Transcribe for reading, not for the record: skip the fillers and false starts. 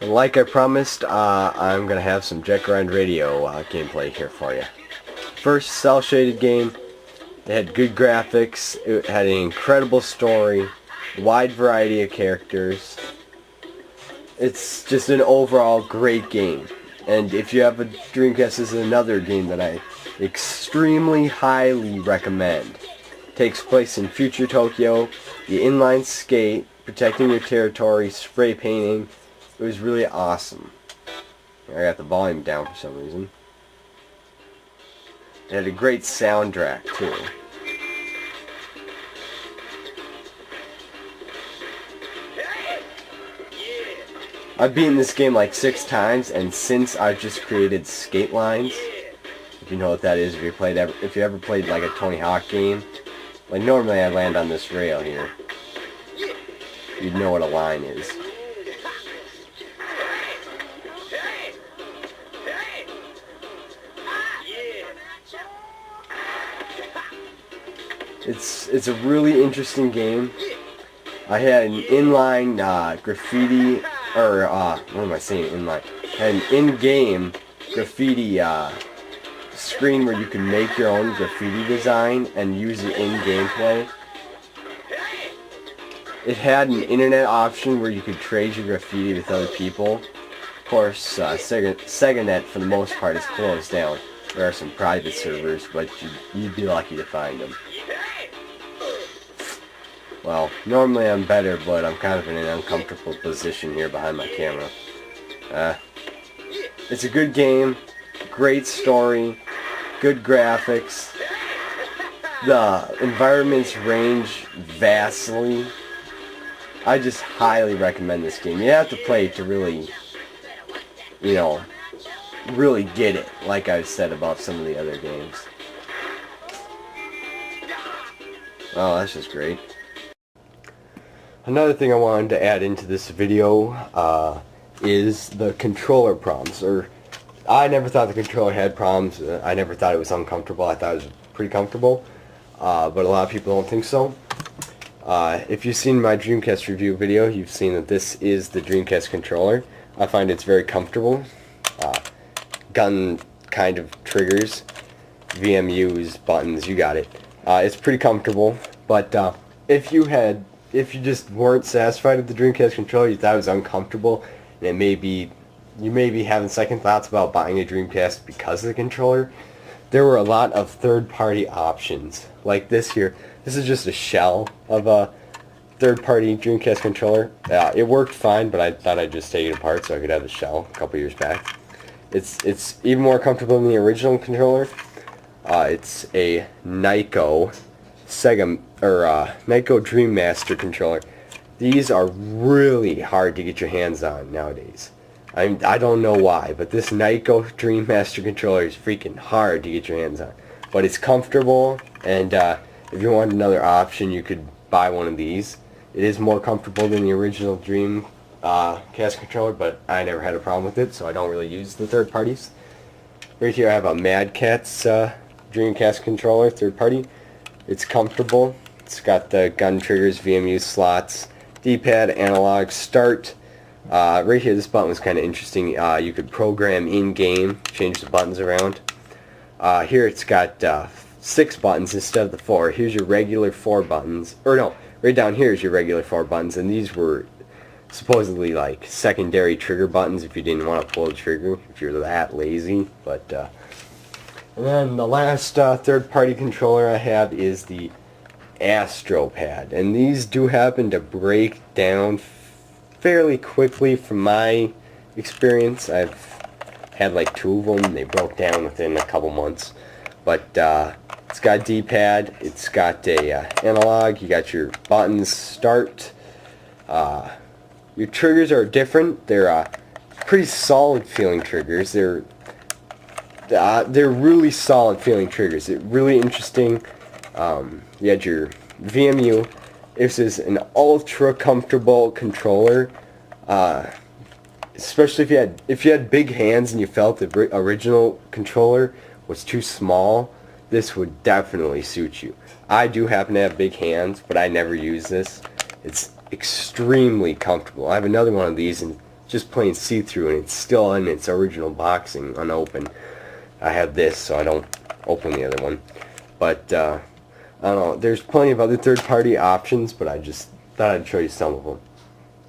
And like I promised, I'm going to have some Jet Grind Radio gameplay here for you. First, cel-shaded game. It had good graphics, it had an incredible story, wide variety of characters. It's just an overall great game. And if you have a Dreamcast, this is another game that I extremely highly recommend. It takes place in future Tokyo. You inline skate, protecting your territory, spray painting. It was really awesome. I got the volume down for some reason. It had a great soundtrack too. I've beaten this game like 6 times, and since I've just created skate lines, if you know what that is, if you ever played like a Tony Hawk game, like normally I land on this rail here. You'd know what a line is. It's a really interesting game. I had an inline graffiti, or what am I saying, inline? I had an in-game graffiti screen where you can make your own graffiti design and use it in gameplay. It had an internet option where you could trade your graffiti with other people. Of course, SegaNet for the most part is closed down. There are some private servers, but you'd be lucky to find them. Well, normally I'm better, but I'm kind of in an uncomfortable position here behind my camera. It's a good game, great story, good graphics. The environments range vastly. I just highly recommend this game. You have to play it to really, really get it, like I've said about some of the other games. Oh, that's just great. Another thing I wanted to add into this video is the controller problems. I never thought the controller had problems. I never thought it was uncomfortable. I thought it was pretty comfortable, but a lot of people don't think so. If you've seen my Dreamcast review video, you've seen that this is the Dreamcast controller. I find it's very comfortable. Gun kind of triggers, VMUs, buttons, you got it. It's pretty comfortable, but if you just weren't satisfied with the Dreamcast controller, you thought it was uncomfortable, and you may be having second thoughts about buying a Dreamcast because of the controller, there were a lot of third-party options. Like this here. This is just a shell of a third-party Dreamcast controller. It worked fine, but I thought I'd just take it apart so I could have the shell a couple years back. It's even more comfortable than the original controller. It's a Nyko Nyko Dream Master controller. These are really hard to get your hands on nowadays. I don't know why, but this Nyko Dream Master controller is freaking hard to get your hands on. But it's comfortable, and if you want another option, you could buy one of these. It is more comfortable than the original Dreamcast controller, but I never had a problem with it, so I don't really use the third parties. Right here I have a Mad Catz Dreamcast controller, third party. It's comfortable. It's got the gun triggers, VMU slots, D-pad, analog, start. Right here, this button was kind of interesting. You could program in-game, change the buttons around. Here it's got 6 buttons instead of the 4. Here's your regular 4 buttons. Or no, right down here is your regular 4 buttons, and these were supposedly like secondary trigger buttons if you didn't want to pull the trigger, if you're that lazy. But and then the last third-party controller I have is the Astropad, and these do happen to break down fairly quickly from my experience. I've had like 2 of them, and they broke down within a couple months. But it's got D-pad, it's got a analog, you got your buttons, start. Your triggers are different. They're pretty solid feeling triggers. They're really solid feeling triggers. It's really interesting. You had your VMU. This is an ultra comfortable controller. Especially if you had big hands and you felt the original controller was too small, this would definitely suit you. I do happen to have big hands, but I never use this. It's extremely comfortable. I have another one of these, and just plain see-through, and it's still in its original boxing, unopened. I have this, so I don't open the other one. But, I don't know, there's plenty of other third-party options, but I just thought I'd show you some of them.